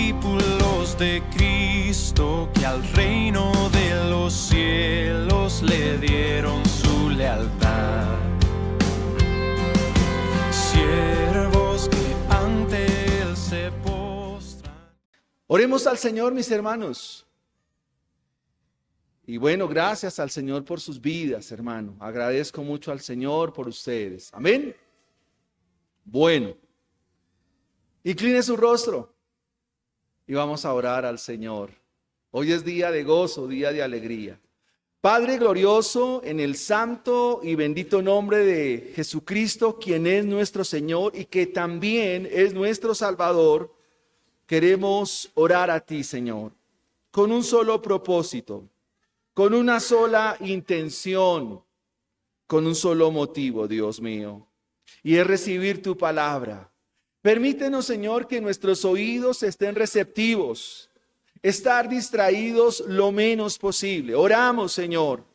discípulos de Cristo que al reino de los cielos le dieron su lealtad. Siervos que ante Él se postran. Oremos al Señor, mis hermanos. Y bueno, gracias al Señor por sus vidas, hermano. Agradezco mucho al Señor por ustedes. Amén. Bueno, incline su rostro y vamos a orar al Señor. Hoy es día de gozo, día de alegría. Padre glorioso, en el santo y bendito nombre de Jesucristo, quien es nuestro Señor y que también es nuestro Salvador, queremos orar a ti, Señor, con un solo propósito, con una sola intención, con un solo motivo, Dios mío, y es recibir tu palabra. Permítenos, Señor, que nuestros oídos estén receptivos, estar distraídos lo menos posible. Oramos, Señor,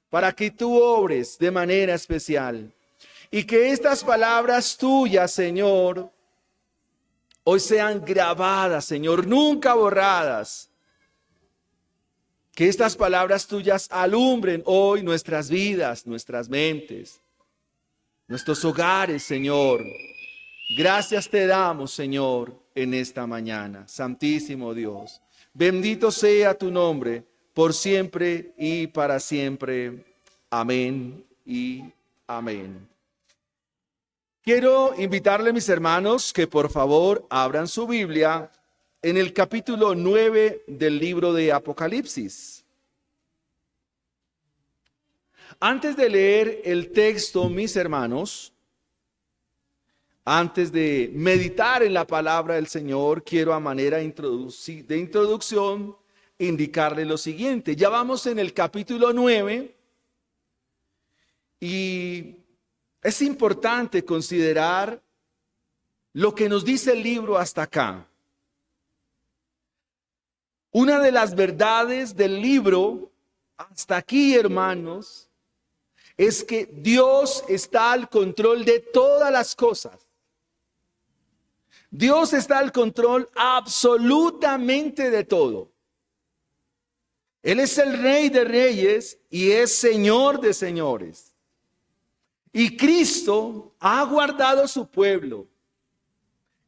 para que tú obres de manera especial y que estas palabras tuyas, Señor, hoy sean grabadas, Señor, nunca borradas. Que estas palabras tuyas alumbren hoy nuestras vidas, nuestras mentes, nuestros hogares, Señor. Gracias te damos, Señor, en esta mañana. Santísimo Dios, bendito sea tu nombre, por siempre y para siempre. Amén y amén. Quiero invitarle, mis hermanos, que por favor abran su Biblia en el capítulo 9 del libro de Apocalipsis. Antes de leer el texto, mis hermanos, antes de meditar en la palabra del Señor, quiero a manera de introducción indicarle lo siguiente. Ya vamos en el capítulo 9 y es importante considerar lo que nos dice el libro hasta acá. Una de las verdades del libro hasta aquí, hermanos, es que Dios está al control de todas las cosas. Dios está al control absolutamente de todo. Él es el Rey de Reyes y es Señor de Señores. Y Cristo ha guardado su pueblo.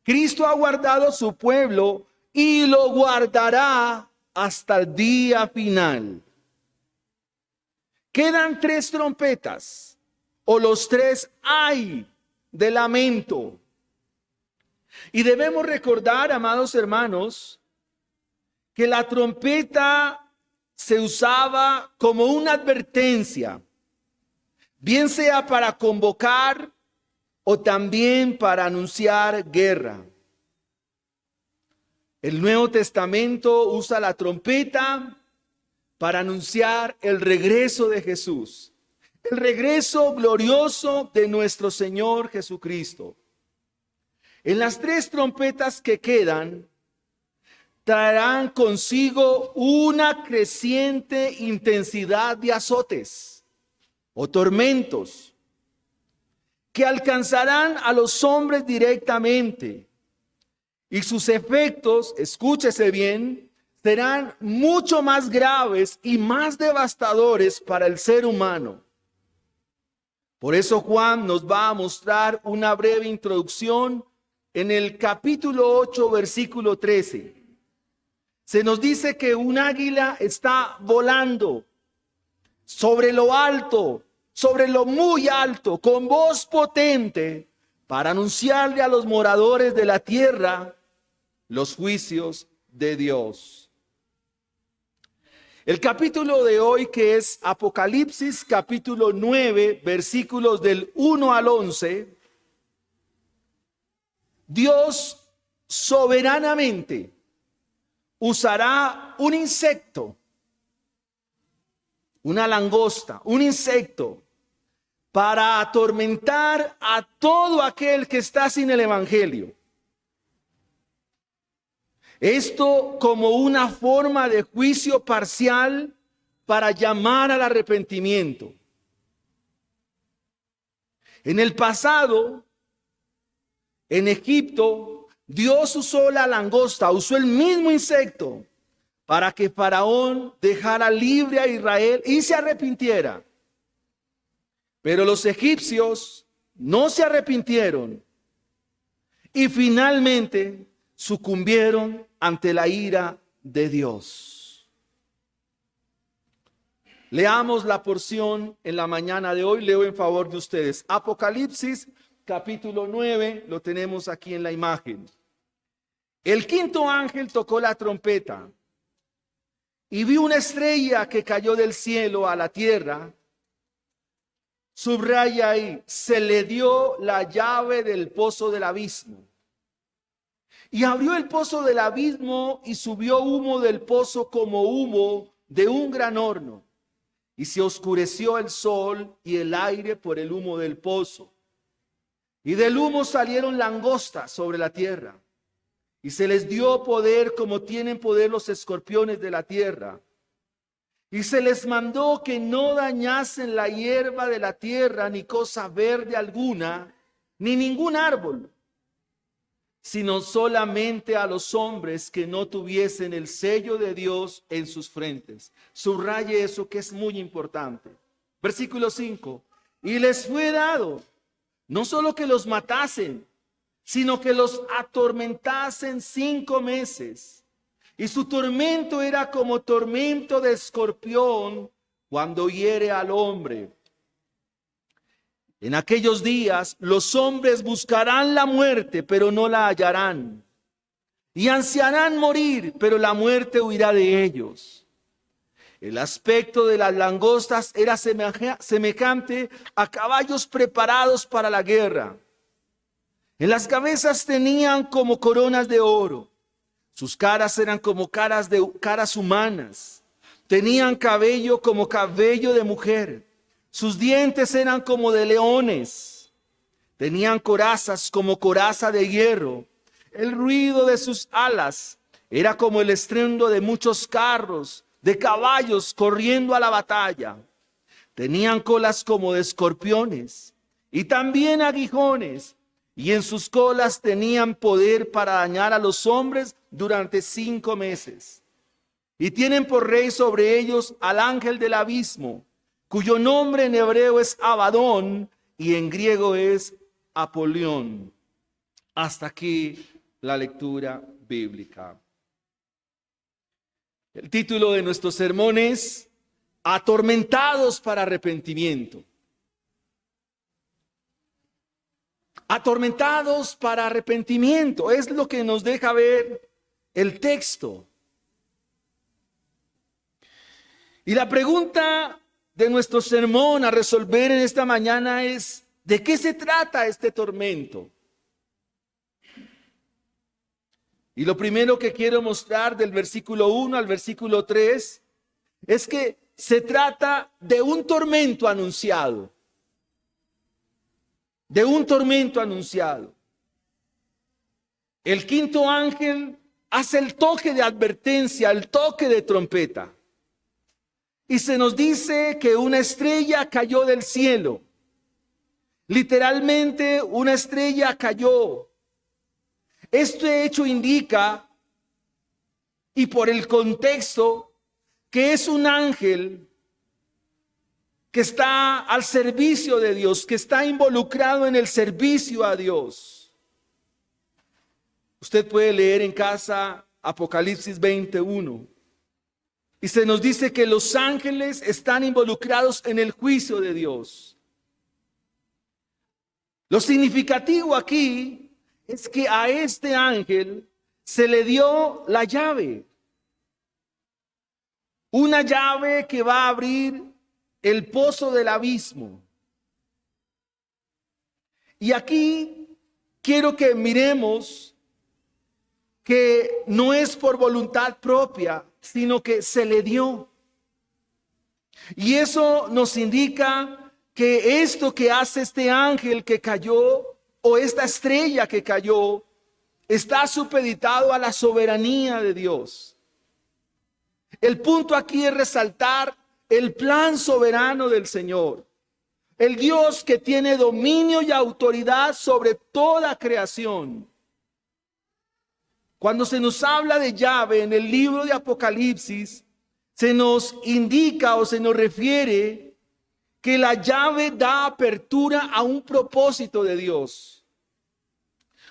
Cristo ha guardado su pueblo y lo guardará hasta el día final. Quedan 3 trompetas, o los 3 ay de lamento. Y debemos recordar, amados hermanos, que la trompeta se usaba como una advertencia, bien sea para convocar o también para anunciar guerra. El Nuevo Testamento usa la trompeta para anunciar el regreso de Jesús, el regreso glorioso de nuestro Señor Jesucristo. En las 3 trompetas que quedan, traerán consigo una creciente intensidad de azotes o tormentos que alcanzarán a los hombres directamente. Y sus efectos, escúchese bien, serán mucho más graves y más devastadores para el ser humano. Por eso Juan nos va a mostrar una breve introducción en el capítulo 8, versículo 13. Se nos dice que un águila está volando sobre lo alto, sobre lo muy alto, con voz potente, para anunciarle a los moradores de la tierra los juicios de Dios. El capítulo de hoy, que es Apocalipsis capítulo 9, versículos del 1 al 11, Dios soberanamente usará un insecto, una langosta, un insecto, para atormentar a todo aquel que está sin el evangelio. Esto como una forma de juicio parcial para llamar al arrepentimiento. En el pasado, en Egipto, Dios usó la langosta, usó el mismo insecto para que Faraón dejara libre a Israel y se arrepintiera. Pero los egipcios no se arrepintieron y finalmente sucumbieron ante la ira de Dios. Leamos la porción en la mañana de hoy, leo en favor de ustedes. Apocalipsis capítulo 9, lo tenemos aquí en la imagen. El quinto ángel tocó la trompeta y vi una estrella que cayó del cielo a la tierra. Subraya ahí, se le dio la llave del pozo del abismo. Y abrió el pozo del abismo y subió humo del pozo como humo de un gran horno. Y se oscureció el sol y el aire por el humo del pozo. Y del humo salieron langostas sobre la tierra. Y se les dio poder como tienen poder los escorpiones de la tierra. Y se les mandó que no dañasen la hierba de la tierra, ni cosa verde alguna, ni ningún árbol, sino solamente a los hombres que no tuviesen el sello de Dios en sus frentes. Subraye eso que es muy importante. Versículo 5. Y les fue dado, no solo que los matasen, sino que los atormentasen 5 meses. Y su tormento era como tormento de escorpión cuando hiere al hombre. En aquellos días los hombres buscarán la muerte, pero no la hallarán. Y ansiarán morir, pero la muerte huirá de ellos. El aspecto de las langostas era semejante a caballos preparados para la guerra. En las cabezas tenían como coronas de oro. Sus caras eran como caras humanas. Tenían cabello como cabello de mujer. Sus dientes eran como de leones. Tenían corazas como coraza de hierro. El ruido de sus alas era como el estruendo de muchos carros, de caballos corriendo a la batalla. Tenían colas como de escorpiones y también aguijones. Y en sus colas tenían poder para dañar a los hombres durante 5 meses. Y tienen por rey sobre ellos al ángel del abismo, cuyo nombre en hebreo es Abadón y en griego es Apolión. Hasta aquí la lectura bíblica. El título de nuestro sermón es Atormentados para arrepentimiento. Atormentados para arrepentimiento, es lo que nos deja ver el texto. Y la pregunta de nuestro sermón a resolver en esta mañana es: ¿de qué se trata este tormento? Y lo primero que quiero mostrar del versículo 1 al versículo 3 es que se trata de un tormento anunciado. De un tormento anunciado. El quinto ángel hace el toque de advertencia, el toque de trompeta. Y se nos dice que una estrella cayó del cielo. Literalmente una estrella cayó. Este hecho indica, y por el contexto, que es un ángel que está al servicio de Dios, que está involucrado en el servicio a Dios. Usted puede leer en casa Apocalipsis 21. Y se nos dice que los ángeles están involucrados en el juicio de Dios. Lo significativo aquí es que a este ángel se le dio la llave. Una llave que va a abrir el pozo del abismo. Y aquí quiero que miremos que no es por voluntad propia, sino que se le dio. Y eso nos indica que esto que hace este ángel que cayó, o esta estrella que cayó, está supeditado a la soberanía de Dios. El punto aquí es resaltar el plan soberano del Señor, el Dios que tiene dominio y autoridad sobre toda creación. Cuando se nos habla de llave en el libro de Apocalipsis, se nos indica o se nos refiere que la llave da apertura a un propósito de Dios.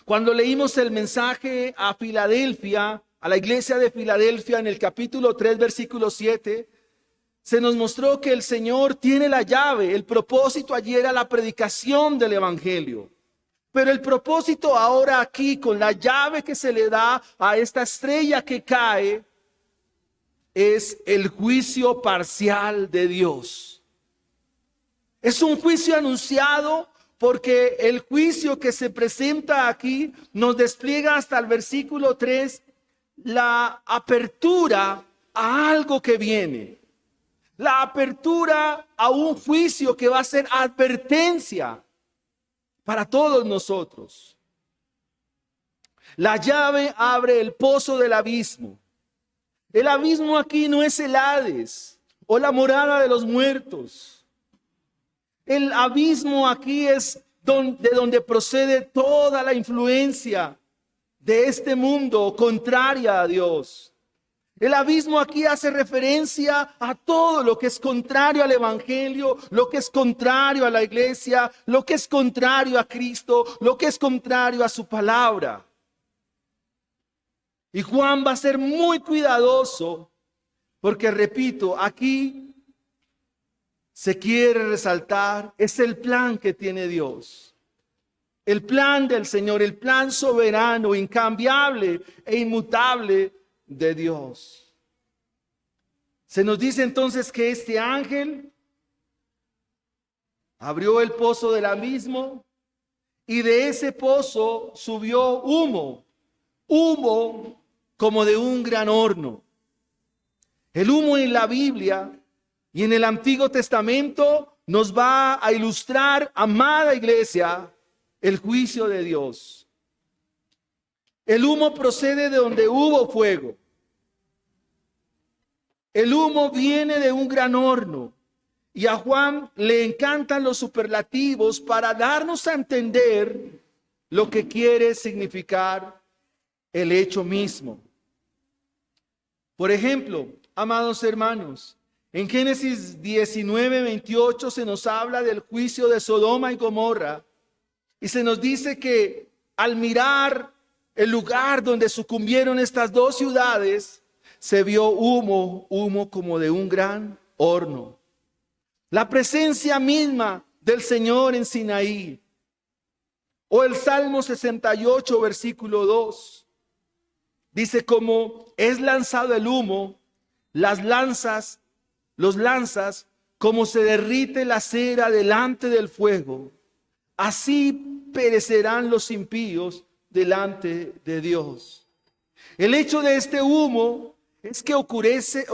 Cuando leímos el mensaje a Filadelfia, a la iglesia de Filadelfia, en el capítulo 3, versículo 7, se nos mostró que el Señor tiene la llave. El propósito allí era la predicación del evangelio. Pero el propósito ahora aquí, con la llave que se le da a esta estrella que cae, es el juicio parcial de Dios. Es un juicio anunciado porque el juicio que se presenta aquí nos despliega hasta el versículo 3 la apertura a algo que viene. La apertura a un juicio que va a ser advertencia para todos nosotros. La llave abre el pozo del abismo. El abismo aquí no es el Hades o la morada de los muertos. El abismo aquí es de donde procede toda la influencia de este mundo contraria a Dios. El abismo aquí hace referencia a todo lo que es contrario al evangelio, lo que es contrario a la iglesia, lo que es contrario a Cristo, lo que es contrario a su palabra. Y Juan va a ser muy cuidadoso porque, repito, aquí se quiere resaltar, es el plan que tiene Dios. El plan del Señor, el plan soberano, incambiable e inmutable de Dios. Se nos dice entonces que este ángel abrió el pozo del abismo y de ese pozo subió humo como de un gran horno. El humo en la Biblia y en el Antiguo Testamento nos va a ilustrar, amada iglesia, el juicio de Dios. El humo procede de donde hubo fuego. El humo viene de un gran horno. Y a Juan le encantan los superlativos para darnos a entender lo que quiere significar el hecho mismo. Por ejemplo, amados hermanos, en Génesis 19:28 se nos habla del juicio de Sodoma y Gomorra. Y se nos dice que al mirar el lugar donde sucumbieron estas dos ciudades, se vio humo como de un gran horno. La presencia misma del Señor en Sinaí. O el Salmo 68, versículo 2. Dice, como es lanzado el humo, los lanzas, como se derrite la cera delante del fuego. Así perecerán los impíos delante de Dios. El hecho de este humo es que oscurece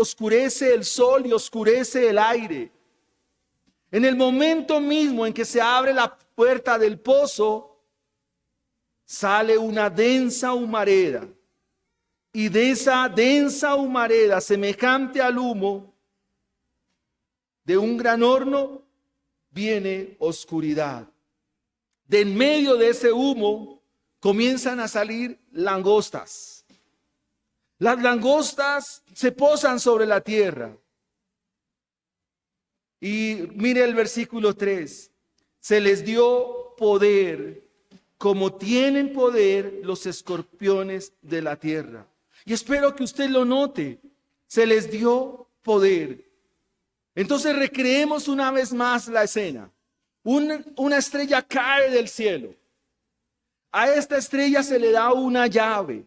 el sol y oscurece el aire. En el momento mismo en que se abre la puerta del pozo, sale una densa humareda. Y de esa densa humareda, semejante al humo de un gran horno, viene oscuridad. De en medio de ese humo comienzan a salir langostas. Las langostas se posan sobre la tierra. Y mire el versículo 3. Se les dio poder como tienen poder los escorpiones de la tierra. Y espero que usted lo note. Se les dio poder. Entonces recreemos una vez más la escena. Una estrella cae del cielo. A esta estrella se le da una llave.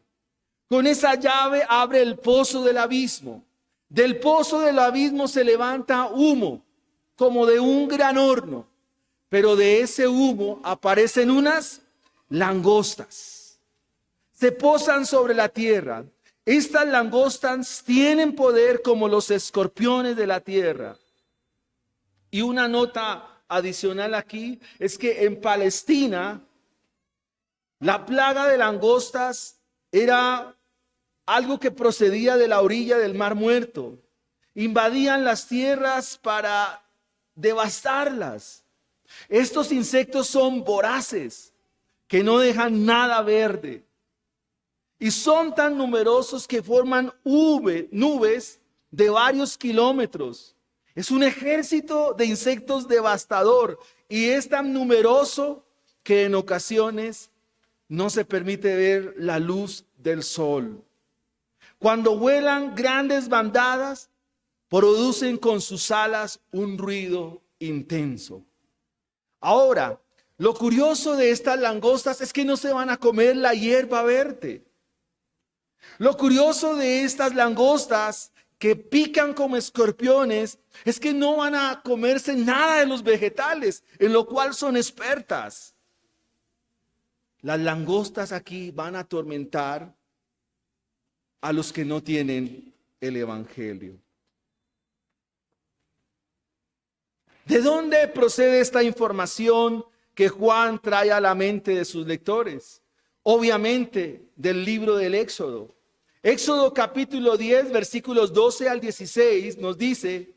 Con esa llave abre el pozo del abismo. Del pozo del abismo se levanta humo, como de un gran horno. Pero de ese humo aparecen unas langostas. Se posan sobre la tierra. Estas langostas tienen poder como los escorpiones de la tierra. Y una nota adicional aquí es que en Palestina la plaga de langostas era algo que procedía de la orilla del Mar Muerto. Invadían las tierras para devastarlas. Estos insectos son voraces, que no dejan nada verde. y son tan numerosos que forman nubes de varios kilómetros. Es un ejército de insectos devastador y es tan numeroso que en ocasiones no se permite ver la luz del sol. Cuando vuelan grandes bandadas, producen con sus alas un ruido intenso. Ahora, lo curioso de estas langostas es que no se van a comer la hierba verde. Lo curioso de estas langostas que pican como escorpiones es que no van a comerse nada de los vegetales, en lo cual son expertas. Las langostas aquí van a atormentar a los que no tienen el evangelio. ¿De dónde procede esta información que Juan trae a la mente de sus lectores? Obviamente del libro del Éxodo. Éxodo capítulo 10, versículos 12 al 16 nos dice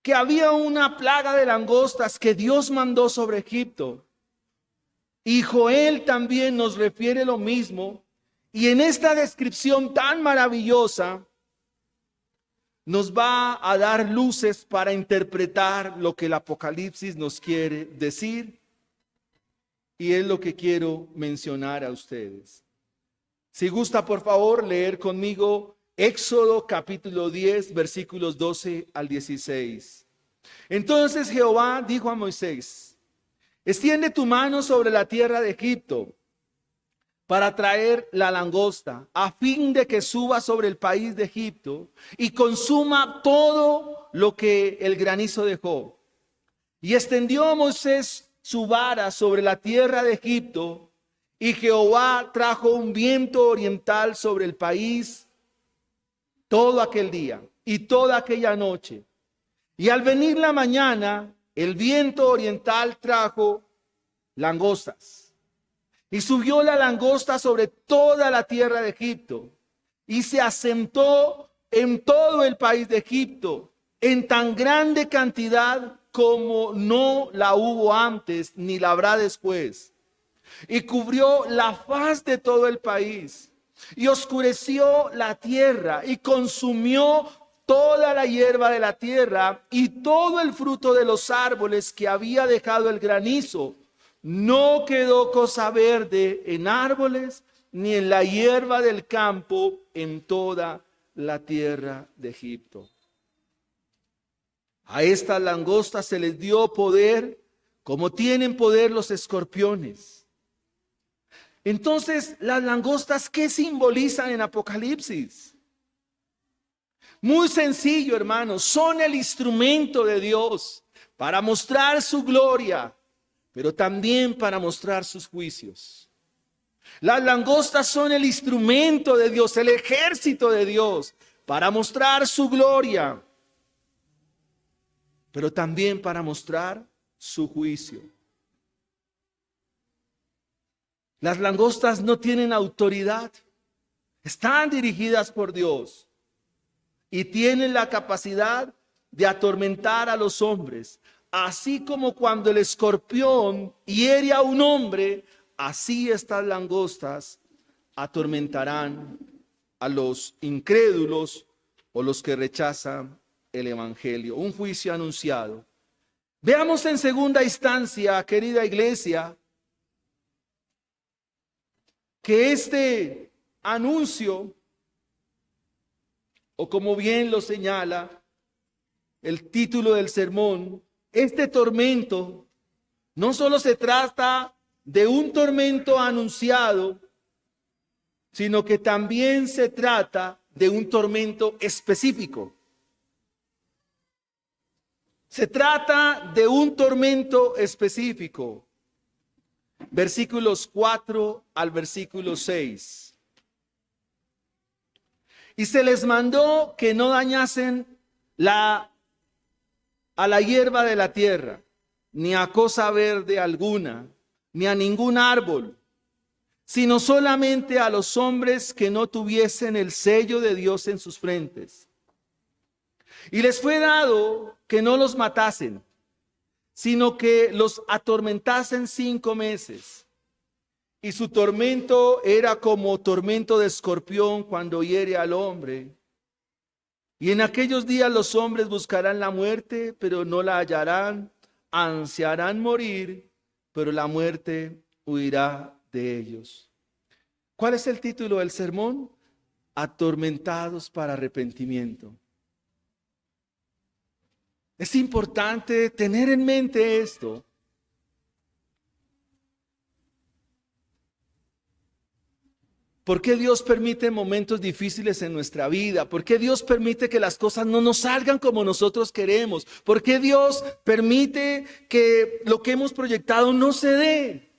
que había una plaga de langostas que Dios mandó sobre Egipto. Y Joel también nos refiere lo mismo. Y en esta descripción tan maravillosa nos va a dar luces para interpretar lo que el Apocalipsis nos quiere decir. Y es lo que quiero mencionar a ustedes. Si gusta, por favor, leer conmigo Éxodo capítulo 10, versículos 12 al 16. Entonces Jehová dijo a Moisés: extiende tu mano sobre la tierra de Egipto para traer la langosta, a fin de que suba sobre el país de Egipto y consuma todo lo que el granizo dejó. Y extendió Moisés su vara sobre la tierra de Egipto, y Jehová trajo un viento oriental sobre el país todo aquel día y toda aquella noche. Y al venir la mañana, el viento oriental trajo langostas. Y subió la langosta sobre toda la tierra de Egipto, y se asentó en todo el país de Egipto, en tan grande cantidad como no la hubo antes, ni la habrá después. Y cubrió la faz de todo el país, y oscureció la tierra, y consumió toda la hierba de la tierra, y todo el fruto de los árboles que había dejado el granizo. No quedó cosa verde en árboles, ni en la hierba del campo en toda la tierra de Egipto. A estas langostas se les dio poder, como tienen poder los escorpiones. Entonces, las langostas, ¿qué simbolizan en Apocalipsis? Muy sencillo, hermanos, son el instrumento de Dios para mostrar su gloria, pero también para mostrar sus juicios. Las langostas son el instrumento de Dios, el ejército de Dios, para mostrar su gloria, pero también para mostrar su juicio. Las langostas no tienen autoridad, están dirigidas por Dios y tienen la capacidad de atormentar a los hombres. Así como cuando el escorpión hiere a un hombre, así estas langostas atormentarán a los incrédulos o los que rechazan el evangelio. Un juicio anunciado. Veamos en segunda instancia, querida iglesia, que este anuncio, o como bien lo señala el título del sermón, este tormento no solo se trata de un tormento anunciado, sino que también se trata de un tormento específico. Se trata de un tormento específico. Versículos 4 al versículo 6. Y se les mandó que no dañasen a la hierba de la tierra, ni a cosa verde alguna, ni a ningún árbol, sino solamente a los hombres que no tuviesen el sello de Dios en sus frentes. Y les fue dado que no los matasen, sino que los atormentasen 5 meses. y su tormento era como tormento de escorpión cuando hiere al hombre. Y en aquellos días los hombres buscarán la muerte, pero no la hallarán, ansiarán morir, pero la muerte huirá de ellos. ¿Cuál es el título del sermón? Atormentados para arrepentimiento. Es importante tener en mente esto. ¿Por qué Dios permite momentos difíciles en nuestra vida? ¿Por qué Dios permite que las cosas no nos salgan como nosotros queremos? ¿Por qué Dios permite que lo que hemos proyectado no se dé?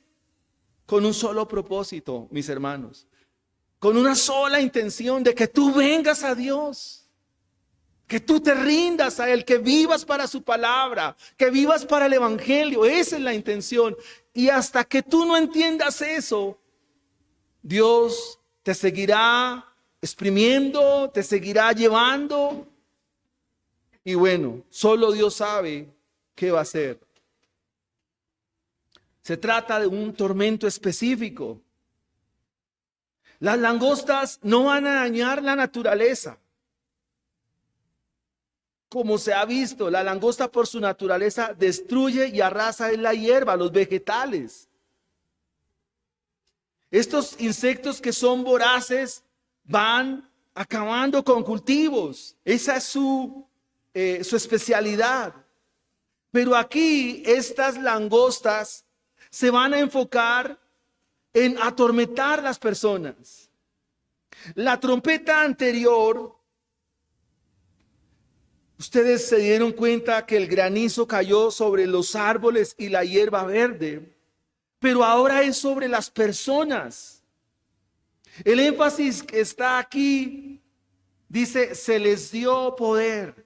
Con un solo propósito, mis hermanos. Con una sola intención de que tú vengas a Dios. Que tú te rindas a Él, que vivas para su palabra, que vivas para el evangelio. Esa es la intención. Y hasta que tú no entiendas eso, Dios te seguirá exprimiendo, te seguirá llevando. Y bueno, solo Dios sabe qué va a hacer. Se trata de un tormento específico. Las langostas no van a dañar la naturaleza. Como se ha visto, la langosta por su naturaleza destruye y arrasa en la hierba, los vegetales. Estos insectos que son voraces van acabando con cultivos. Esa es su especialidad. Pero aquí estas langostas se van a enfocar en atormentar las personas. La trompeta anterior, ustedes se dieron cuenta que el granizo cayó sobre los árboles y la hierba verde. Pero ahora es sobre las personas. El énfasis que está aquí dice, se les dio poder.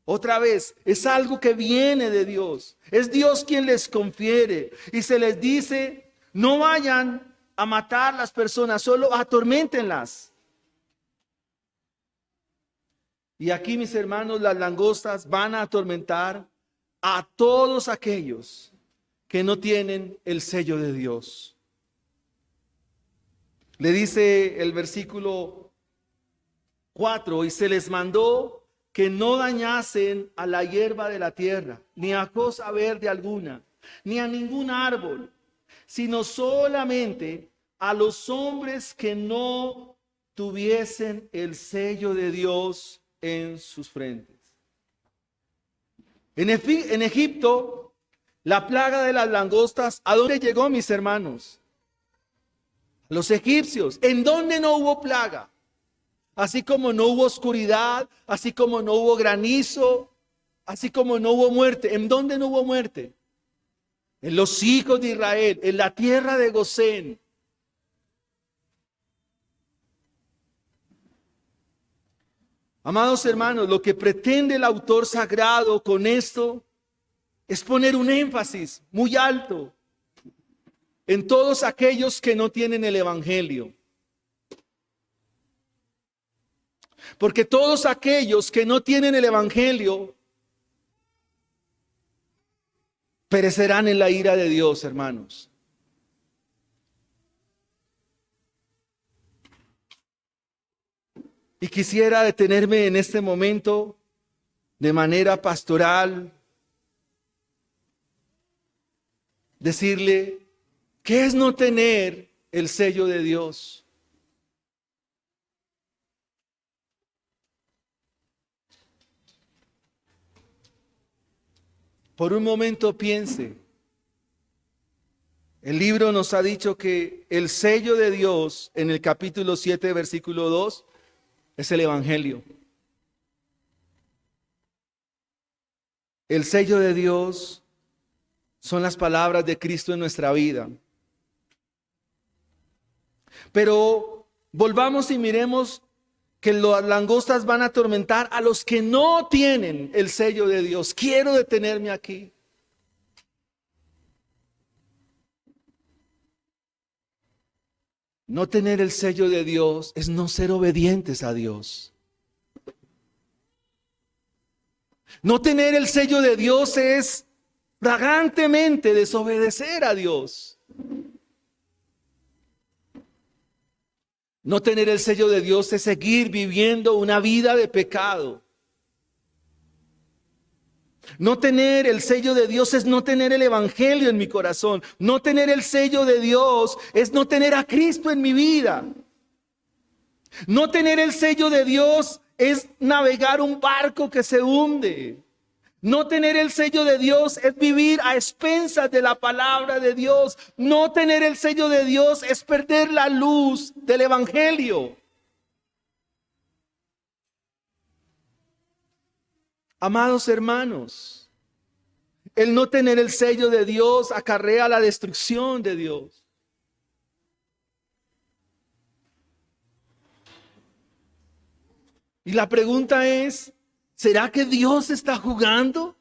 Otra vez, es algo que viene de Dios. Es Dios quien les confiere. Y se les dice, no vayan a matar las personas, solo atorméntenlas. Y aquí, mis hermanos, las langostas van a atormentar a todos aquellos que no tienen el sello de Dios. Le dice el versículo 4, y se les mandó que no dañasen a la hierba de la tierra, ni a cosa verde alguna, ni a ningún árbol, sino solamente a los hombres que no tuviesen el sello de Dios en sus frentes. En Egipto, la plaga de las langostas, ¿a dónde llegó, mis hermanos? Los egipcios. ¿En dónde no hubo plaga? Así como no hubo oscuridad, así como no hubo granizo, así como no hubo muerte. ¿En dónde no hubo muerte? En los hijos de Israel, en la tierra de Gosén. Amados hermanos, lo que pretende el autor sagrado con esto es poner un énfasis muy alto en todos aquellos que no tienen el evangelio. Porque todos aquellos que no tienen el evangelio perecerán en la ira de Dios, hermanos. Y quisiera detenerme en este momento de manera pastoral, decirle, ¿qué es no tener el sello de Dios? Por un momento piense, el libro nos ha dicho que el sello de Dios en el capítulo 7, versículo 2, es el evangelio. El sello de Dios son las palabras de Cristo en nuestra vida. Pero volvamos y miremos que las langostas van a atormentar a los que no tienen el sello de Dios. Quiero detenerme aquí. No tener el sello de Dios es no ser obedientes a Dios. No tener el sello de Dios es flagrantemente desobedecer a Dios. No tener el sello de Dios es seguir viviendo una vida de pecado. No tener el sello de Dios es no tener el evangelio en mi corazón. No tener el sello de Dios es no tener a Cristo en mi vida. No tener el sello de Dios es navegar un barco que se hunde. No tener el sello de Dios es vivir a expensas de la palabra de Dios. No tener el sello de Dios es perder la luz del evangelio. Amados hermanos, el no tener el sello de Dios acarrea la destrucción de Dios. Y la pregunta es, ¿será que Dios está jugando?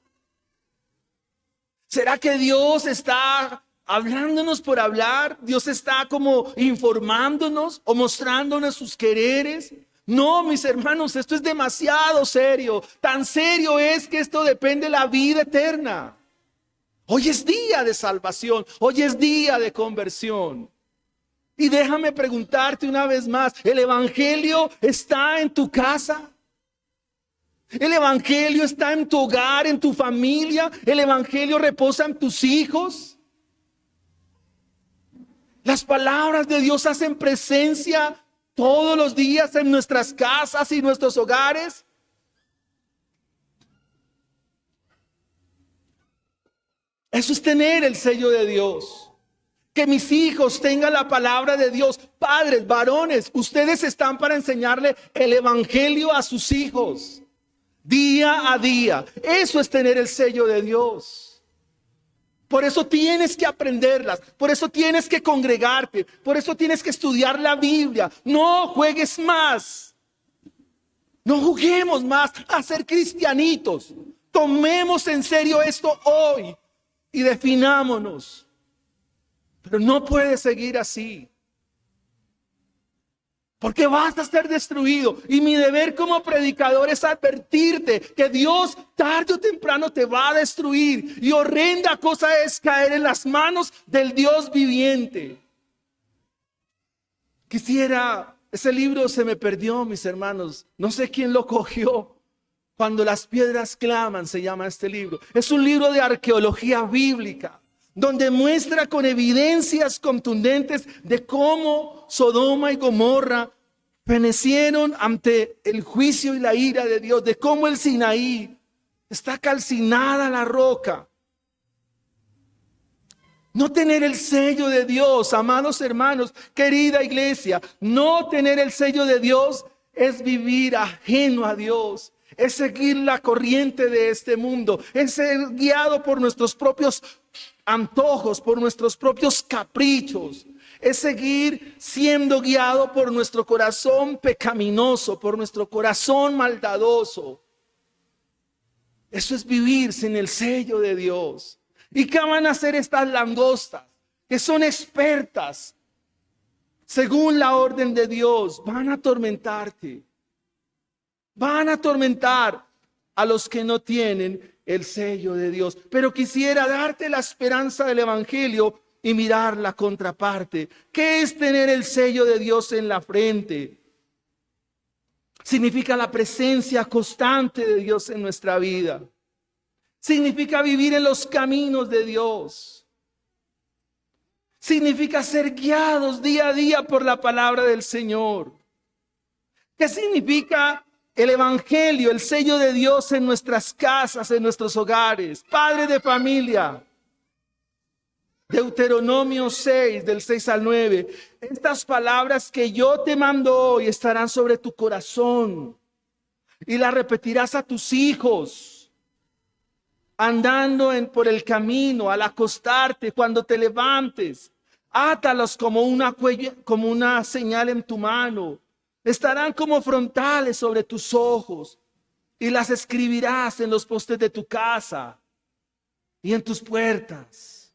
¿Será que Dios está hablándonos por hablar? ¿Dios está como informándonos o mostrándonos sus quereres? No, mis hermanos, esto es demasiado serio. Tan serio es que esto depende de la vida eterna. Hoy es día de salvación, hoy es día de conversión. Y déjame preguntarte una vez más, ¿el evangelio está en tu casa? ¿El evangelio está en tu hogar, en tu familia? ¿El evangelio reposa en tus hijos? Las palabras de Dios hacen presencia todos los días en nuestras casas y nuestros hogares. Eso es tener el sello de Dios. Que mis hijos tengan la palabra de Dios. Padres, varones, ustedes están para enseñarle el evangelio a sus hijos. Día a día. Eso es tener el sello de Dios. Por eso tienes que aprenderlas. Por eso tienes que congregarte. Por eso tienes que estudiar la Biblia. No juegues más. No juguemos más a ser cristianitos. Tomemos en serio esto hoy y definámonos. Pero no puedes seguir así. Porque vas a ser destruido. Y mi deber como predicador es advertirte que Dios tarde o temprano te va a destruir. Y horrenda cosa es caer en las manos del Dios viviente. Ese libro se me perdió, mis hermanos. No sé quién lo cogió. Cuando las piedras claman, se llama este libro. Es un libro de arqueología bíblica, donde muestra con evidencias contundentes de cómo Sodoma y Gomorra fenecieron ante el juicio y la ira de Dios, de cómo el Sinaí está calcinada la roca. No tener el sello de Dios, amados hermanos, querida iglesia, no tener el sello de Dios es vivir ajeno a Dios. Es seguir la corriente de este mundo, es ser guiado por nuestros propios antojos, por nuestros propios caprichos, es seguir siendo guiado por nuestro corazón pecaminoso, por nuestro corazón maldadoso. Eso es vivir sin el sello de Dios. ¿Y qué van a hacer estas langostas? Que son expertas, según la orden de Dios, van a atormentarte. Van a atormentar a los que no tienen el sello de Dios. Pero quisiera darte la esperanza del evangelio y mirar la contraparte. ¿Qué es tener el sello de Dios en la frente? Significa la presencia constante de Dios en nuestra vida. Significa vivir en los caminos de Dios. Significa ser guiados día a día por la palabra del Señor. ¿Qué significa el evangelio, el sello de Dios en nuestras casas, en nuestros hogares? Padre de familia, Deuteronomio 6, del 6 al 9. Estas palabras que yo te mando hoy estarán sobre tu corazón y las repetirás a tus hijos, andando por el camino, al acostarte, cuando te levantes. Átalos como una señal en tu mano. Estarán como frontales sobre tus ojos y las escribirás en los postes de tu casa y en tus puertas.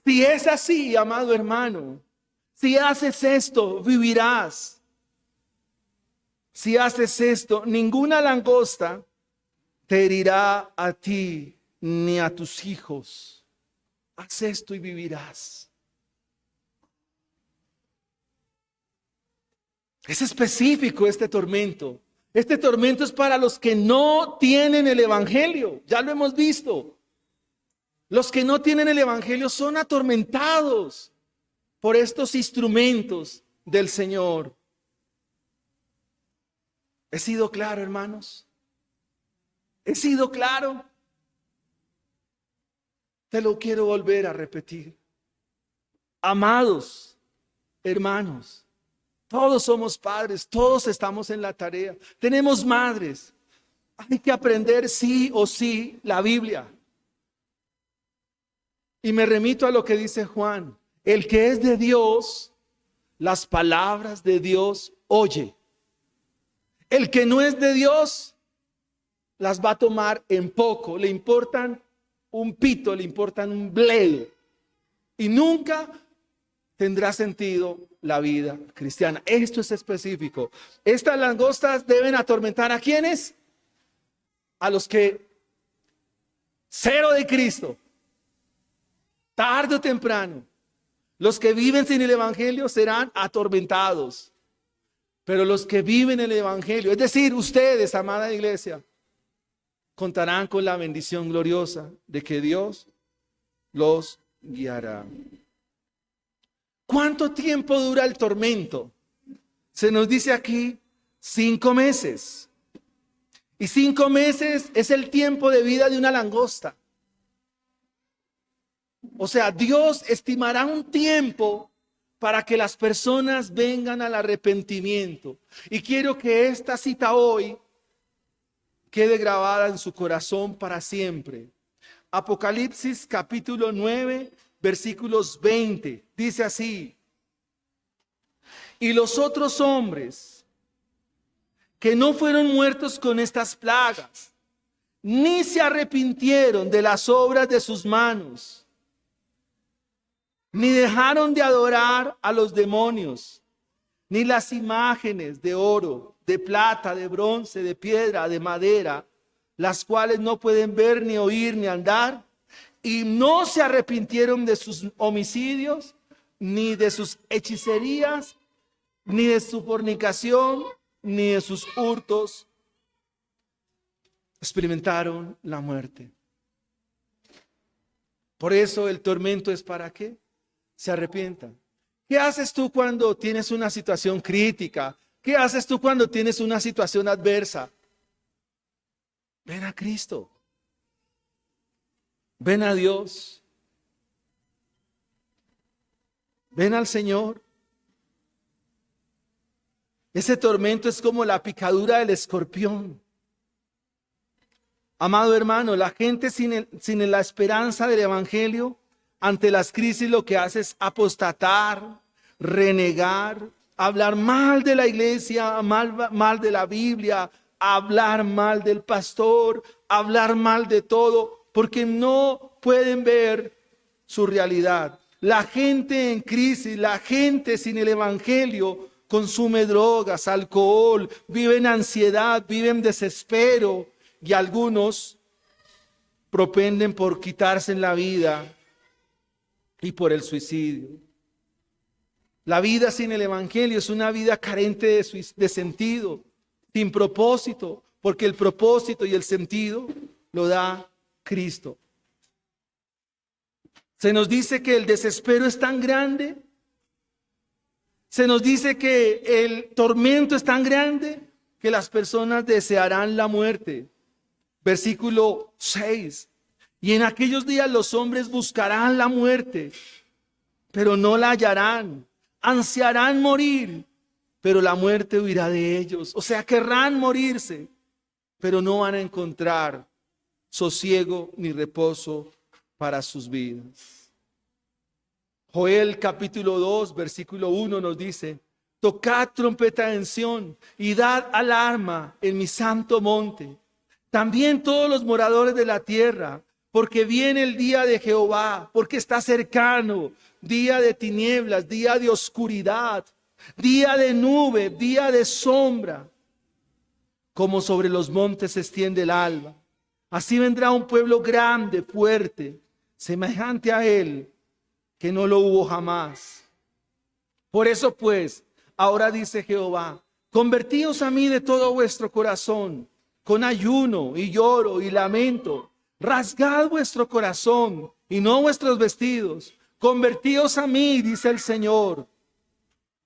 Si es así, amado hermano, si haces esto, vivirás. Si haces esto, ninguna langosta te herirá a ti ni a tus hijos. Haz esto y vivirás. Es específico este tormento. Este tormento es para los que no tienen el evangelio. Ya lo hemos visto. Los que no tienen el evangelio son atormentados por estos instrumentos del Señor. ¿He sido claro, hermanos? ¿He sido claro? Te lo quiero volver a repetir. Amados hermanos, todos somos padres, todos estamos en la tarea. Tenemos madres. Hay que aprender sí o sí la Biblia. Y me remito a lo que dice Juan. El que es de Dios, las palabras de Dios oye. El que no es de Dios, las va a tomar en poco. Le importan un pito, le importan un bledo. Y nunca tendrá sentido la vida cristiana. Esto es específico. Estas langostas deben atormentar ¿a quiénes? A los que cero de Cristo. Tarde o temprano. Los que viven sin el evangelio serán atormentados. Pero los que viven el evangelio, es decir, ustedes, amada iglesia, contarán con la bendición gloriosa de que Dios los guiará. ¿Cuánto tiempo dura el tormento? Se nos dice aquí 5 meses. Y 5 meses es el tiempo de vida de una langosta. O sea, Dios estimará un tiempo para que las personas vengan al arrepentimiento. Y quiero que esta cita hoy quede grabada en su corazón para siempre. Apocalipsis capítulo 9, versículos 20. Dice así: y los otros hombres que no fueron muertos con estas plagas, ni se arrepintieron de las obras de sus manos, ni dejaron de adorar a los demonios, ni las imágenes de oro, de plata, de bronce, de piedra, de madera, las cuales no pueden ver, ni oír, ni andar, y no se arrepintieron de sus homicidios, ni de sus hechicerías, ni de su fornicación, ni de sus hurtos, experimentaron la muerte. Por eso el tormento es para qué se arrepientan. ¿Qué haces tú cuando tienes una situación crítica? ¿Qué haces tú cuando tienes una situación adversa? Ven a Cristo. Ven a Dios. Ven al Señor. Ese tormento es como la picadura del escorpión. Amado hermano, la gente sin la esperanza del evangelio, ante las crisis lo que hace es apostatar, renegar, hablar mal de la iglesia, mal de la Biblia, hablar mal del pastor, hablar mal de todo, porque no pueden ver su realidad. La gente en crisis, la gente sin el evangelio, consume drogas, alcohol, vive en ansiedad, vive en desespero, y algunos propenden por quitarse la vida y por el suicidio. La vida sin el evangelio es una vida carente de sentido, sin propósito, porque el propósito y el sentido lo da Cristo. Se nos dice que el desespero es tan grande, se nos dice que el tormento es tan grande que las personas desearán la muerte. Versículo 6. Y en aquellos días los hombres buscarán la muerte, pero no la hallarán. Ansiarán morir, pero la muerte huirá de ellos. O sea, querrán morirse, pero no van a encontrar sosiego ni reposo para sus vidas. Joel capítulo 2, versículo 1 nos dice: tocad trompeta en Sión y dad alarma en mi santo monte. También todos los moradores de la tierra, porque viene el día de Jehová, porque está cercano, día de tinieblas, día de oscuridad, día de nube, día de sombra. Como sobre los montes se extiende el alba, así vendrá un pueblo grande, fuerte, semejante a él, que no lo hubo jamás. Por eso pues, ahora dice Jehová, convertíos a mí de todo vuestro corazón, con ayuno y lloro y lamento. Rasgad vuestro corazón y no vuestros vestidos. Convertíos a mí, dice el Señor,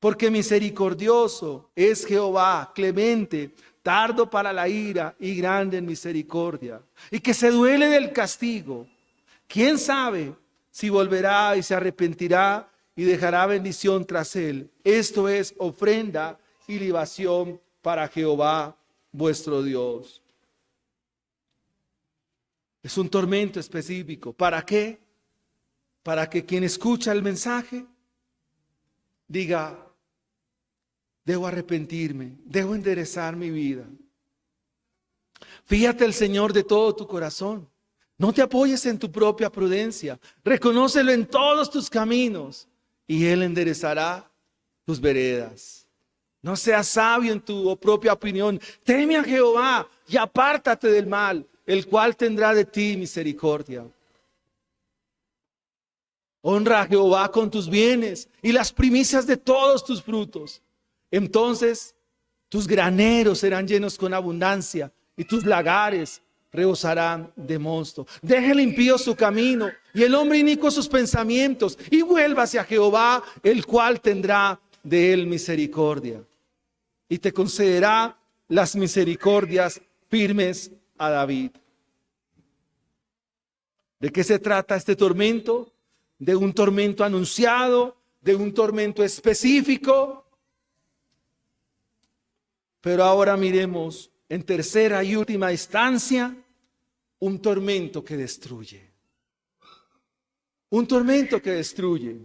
porque misericordioso es Jehová, clemente, tardo para la ira y grande en misericordia, y que se duele del castigo. ¿Quién sabe si volverá y se arrepentirá y dejará bendición tras él? Esto es ofrenda y libación para Jehová vuestro Dios. Es un tormento específico. ¿Para qué? Para que quien escucha el mensaje diga, debo arrepentirme, debo enderezar mi vida. Fíjate el Señor de todo tu corazón. No te apoyes en tu propia prudencia. Reconócelo en todos tus caminos y Él enderezará tus veredas. No seas sabio en tu propia opinión. Teme a Jehová y apártate del mal, el cual tendrá de ti misericordia. Honra a Jehová con tus bienes y las primicias de todos tus frutos. Entonces tus graneros serán llenos con abundancia y tus lagares rebosarán de mosto. Deje el impío su camino y el hombre inicuo sus pensamientos, y vuélvase a Jehová, el cual tendrá de él misericordia y te concederá las misericordias firmes a David. ¿De qué se trata este tormento? ¿De un tormento anunciado? ¿De un tormento específico? Pero ahora miremos en tercera y última instancia un tormento que destruye. Un tormento que destruye.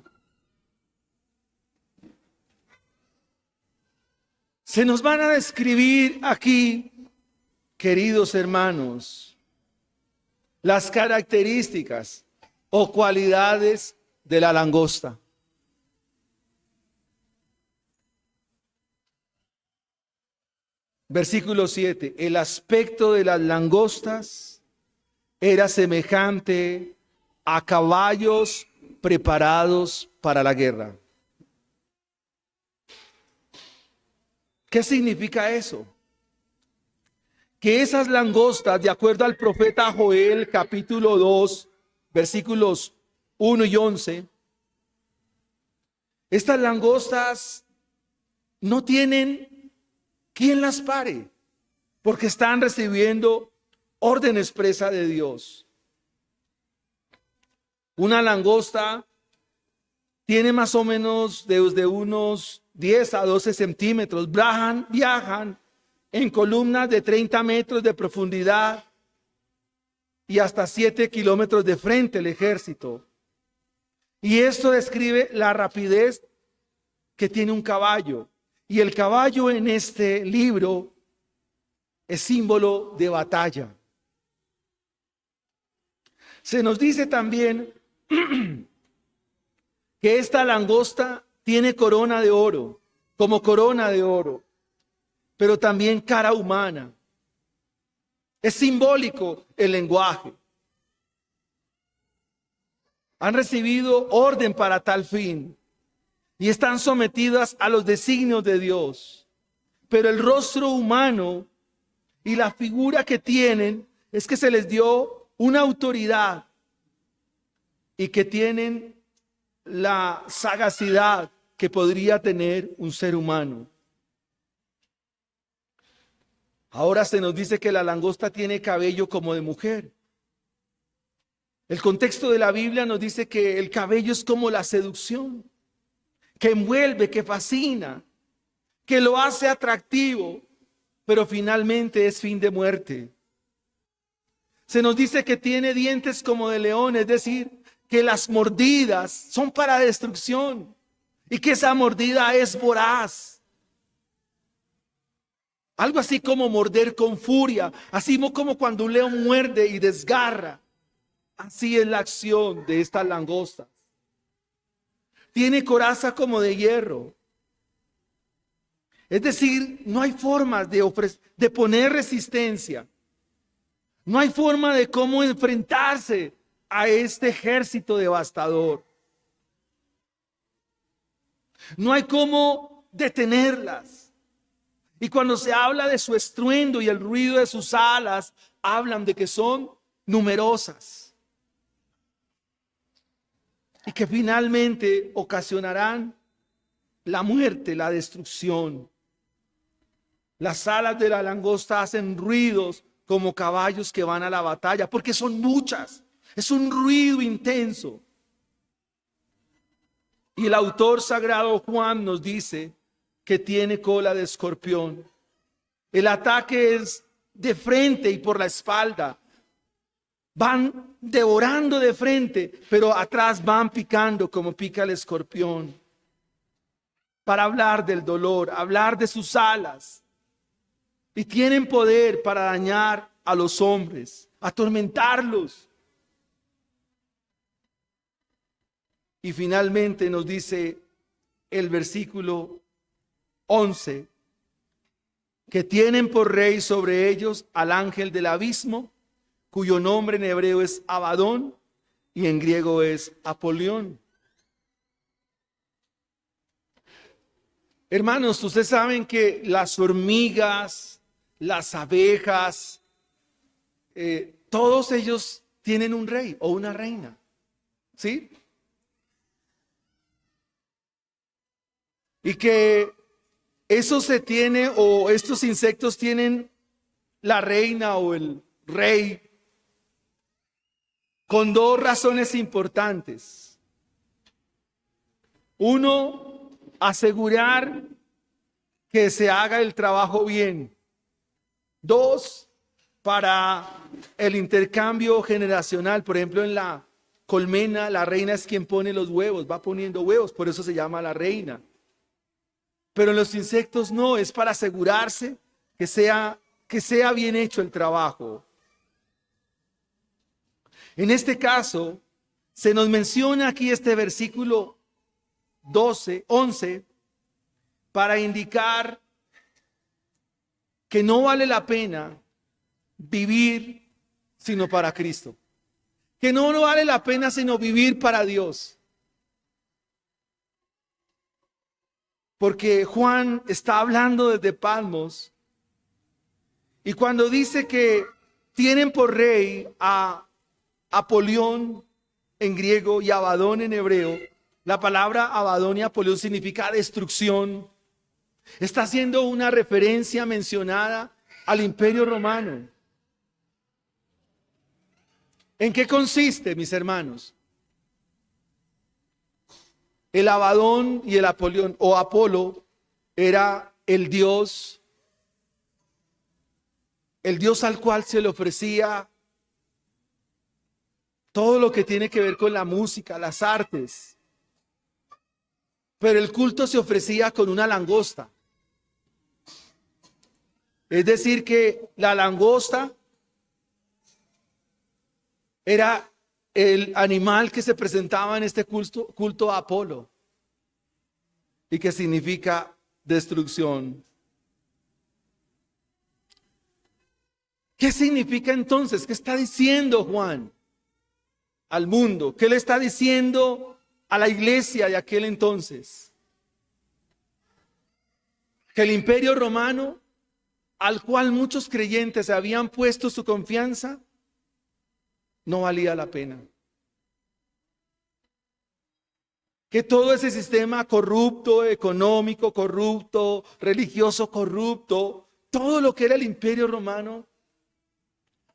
Se nos van a describir aquí, queridos hermanos, las características o cualidades de la langosta. Versículo 7. El aspecto de las langostas era semejante a caballos preparados para la guerra. ¿Qué significa eso? Que esas langostas, de acuerdo al profeta Joel, capítulo 2, versículos 1 y 11, estas langostas no tienen quien las pare, porque están recibiendo orden expresa de Dios. Una langosta tiene más o menos desde unos 10 a 12 centímetros. Viajan en columnas de 30 metros de profundidad y hasta 7 kilómetros de frente el ejército. Y esto describe la rapidez que tiene un caballo. Y el caballo en este libro es símbolo de batalla. Se nos dice también que esta langosta tiene corona de oro, como corona de oro, pero también cara humana. Es simbólico el lenguaje. Han recibido orden para tal fin y están sometidas a los designios de Dios. Pero el rostro humano y la figura que tienen es que se les dio una autoridad y que tienen la sagacidad que podría tener un ser humano. Ahora se nos dice que la langosta tiene cabello como de mujer. El contexto de la Biblia nos dice que el cabello es como la seducción, que envuelve, que fascina, que lo hace atractivo, pero finalmente es fin de muerte. Se nos dice que tiene dientes como de león, es decir, que las mordidas son para destrucción y que esa mordida es voraz. Algo así como morder con furia, así como cuando un león muerde y desgarra. Así es la acción de estas langostas. Tiene coraza como de hierro. Es decir, no hay formas de poner resistencia. No hay forma de cómo enfrentarse a este ejército devastador. No hay cómo detenerlas. Y cuando se habla de su estruendo y el ruido de sus alas, hablan de que son numerosas y que finalmente ocasionarán la muerte, la destrucción. Las alas de la langosta hacen ruidos como caballos que van a la batalla, porque son muchas. Es un ruido intenso. Y el autor sagrado Juan nos dice que tiene cola de escorpión. El ataque es de frente y por la espalda. Van devorando de frente, pero atrás van picando como pica el escorpión. Para hablar del dolor, hablar de sus alas. Y tienen poder para dañar a los hombres, atormentarlos. Y finalmente nos dice el versículo 11, que tienen por rey sobre ellos al ángel del abismo, cuyo nombre en hebreo es Abadón y en griego es Apolión. Hermanos, ustedes saben que las hormigas, las abejas, todos ellos tienen un rey o una reina, ¿sí? Y que eso se tiene, o estos insectos tienen la reina o el rey, con dos razones importantes. Uno, asegurar que se haga el trabajo bien. Dos, para el intercambio generacional. Por ejemplo, en la colmena, la reina es quien pone los huevos, va poniendo huevos, por eso se llama la reina. Pero en los insectos no, es para asegurarse que sea bien hecho el trabajo. En este caso, se nos menciona aquí este versículo 11, para indicar que no vale la pena vivir sino para Cristo. Que no vale la pena sino vivir para Dios. Porque Juan está hablando desde Patmos y cuando dice que tienen por rey a Apolión en griego y Abadón en hebreo, la palabra Abadón y Apolión significa destrucción. Está haciendo una referencia mencionada al Imperio Romano. ¿En qué consiste, mis hermanos? El Abadón y el Apolión o Apolo era el dios al cual se le ofrecía todo lo que tiene que ver con la música, las artes. Pero el culto se ofrecía con una langosta. Es decir, que la langosta era el animal que se presentaba en este culto a Apolo y que significa destrucción. ¿Qué significa entonces? ¿Qué está diciendo Juan al mundo? ¿Qué le está diciendo a la iglesia de aquel entonces? Que el Imperio Romano, al cual muchos creyentes habían puesto su confianza, no valía la pena. Que todo ese sistema corrupto, económico corrupto, religioso corrupto, todo lo que era el Imperio Romano,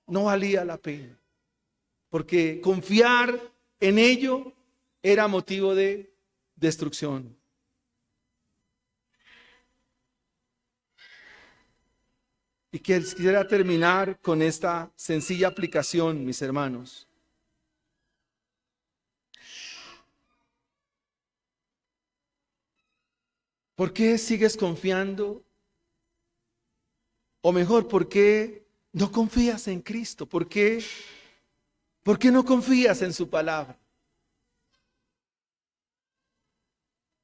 no valía la pena. Porque confiar en ello era motivo de destrucción. Y quisiera terminar con esta sencilla aplicación, mis hermanos. ¿Por qué sigues confiando? O mejor, ¿por qué no confías en Cristo? ¿Por qué no confías en su palabra?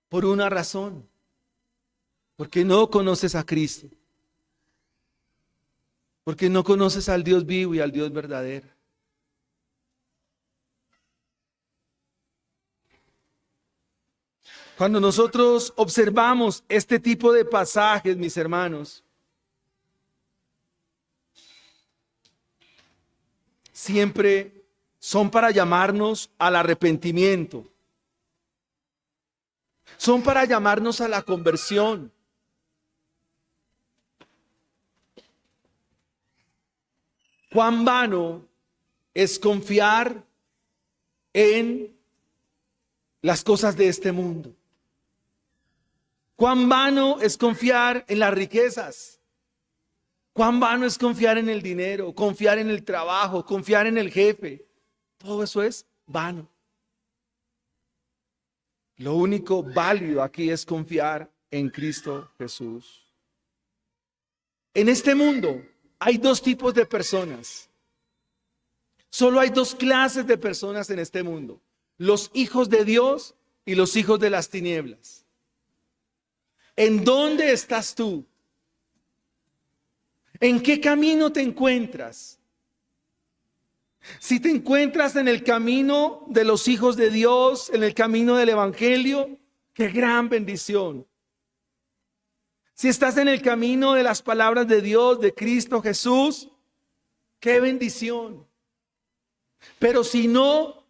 Por una razón. Porque no conoces a Cristo. Porque no conoces al Dios vivo y al Dios verdadero. Cuando nosotros observamos este tipo de pasajes, mis hermanos, siempre son para llamarnos al arrepentimiento. Son para llamarnos a la conversión. Cuán vano es confiar en las cosas de este mundo. Cuán vano es confiar en las riquezas. Cuán vano es confiar en el dinero, confiar en el trabajo, confiar en el jefe. Todo eso es vano. Lo único válido aquí es confiar en Cristo Jesús. En este mundo hay dos tipos de personas. Solo hay dos clases de personas en este mundo: los hijos de Dios y los hijos de las tinieblas. ¿En dónde estás tú? ¿En qué camino te encuentras? Si te encuentras en el camino de los hijos de Dios, en el camino del Evangelio, qué gran bendición. Si estás en el camino de las palabras de Dios, de Cristo Jesús, qué bendición. Pero si no,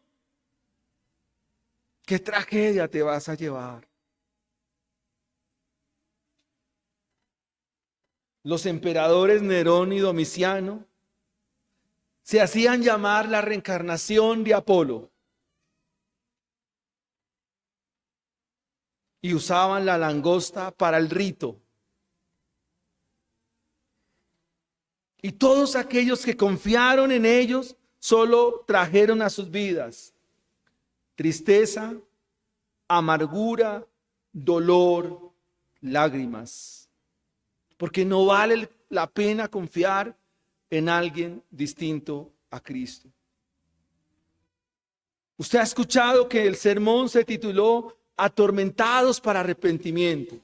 qué tragedia te vas a llevar. Los emperadores Nerón y Domiciano se hacían llamar la reencarnación de Apolo y usaban la langosta para el rito. Y todos aquellos que confiaron en ellos solo trajeron a sus vidas tristeza, amargura, dolor, lágrimas. Porque no vale la pena confiar en alguien distinto a Cristo. Usted ha escuchado que el sermón se tituló Atormentados para arrepentimiento.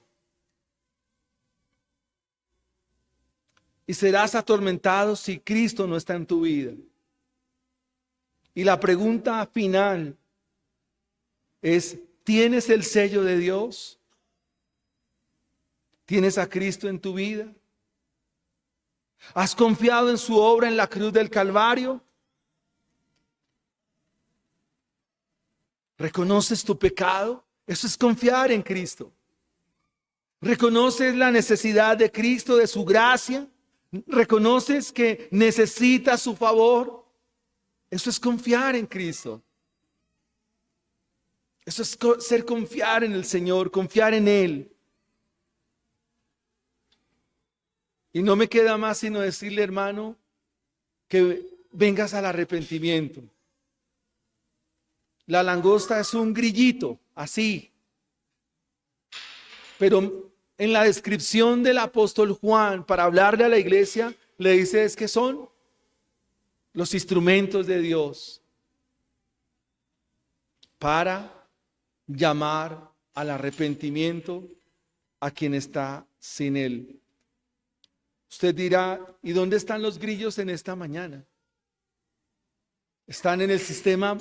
Y serás atormentado si Cristo no está en tu vida. Y la pregunta final es: ¿tienes el sello de Dios? ¿Tienes a Cristo en tu vida? ¿Has confiado en su obra en la cruz del Calvario? ¿Reconoces tu pecado? Eso es confiar en Cristo. ¿Reconoces la necesidad de Cristo, de su gracia? ¿Reconoces que necesitas su favor? Eso es confiar en Cristo. Eso es confiar en el Señor, confiar en Él. Y no me queda más sino decirle, hermano, que vengas al arrepentimiento. La langosta es un grillito, así. Pero en la descripción del apóstol Juan, para hablarle a la iglesia, le dice es que son los instrumentos de Dios para llamar al arrepentimiento a quien está sin Él. Usted dirá, ¿y dónde están los grillos en esta mañana? Están en el sistema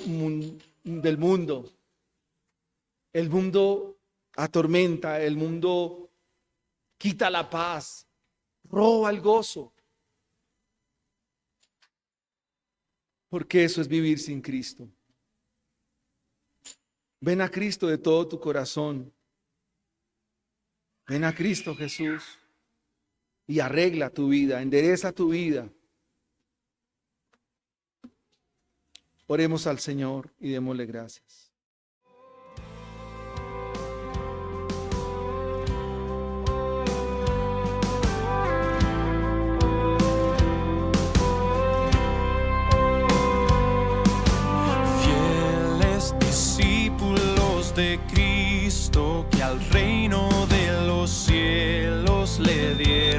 del mundo. El mundo atormenta, el mundo quita la paz, roba el gozo. Porque eso es vivir sin Cristo. Ven a Cristo de todo tu corazón. Ven a Cristo Jesús y arregla tu vida, endereza tu vida. Oremos al Señor y démosle gracias. Fieles discípulos de Cristo, que al reino de los cielos le dieron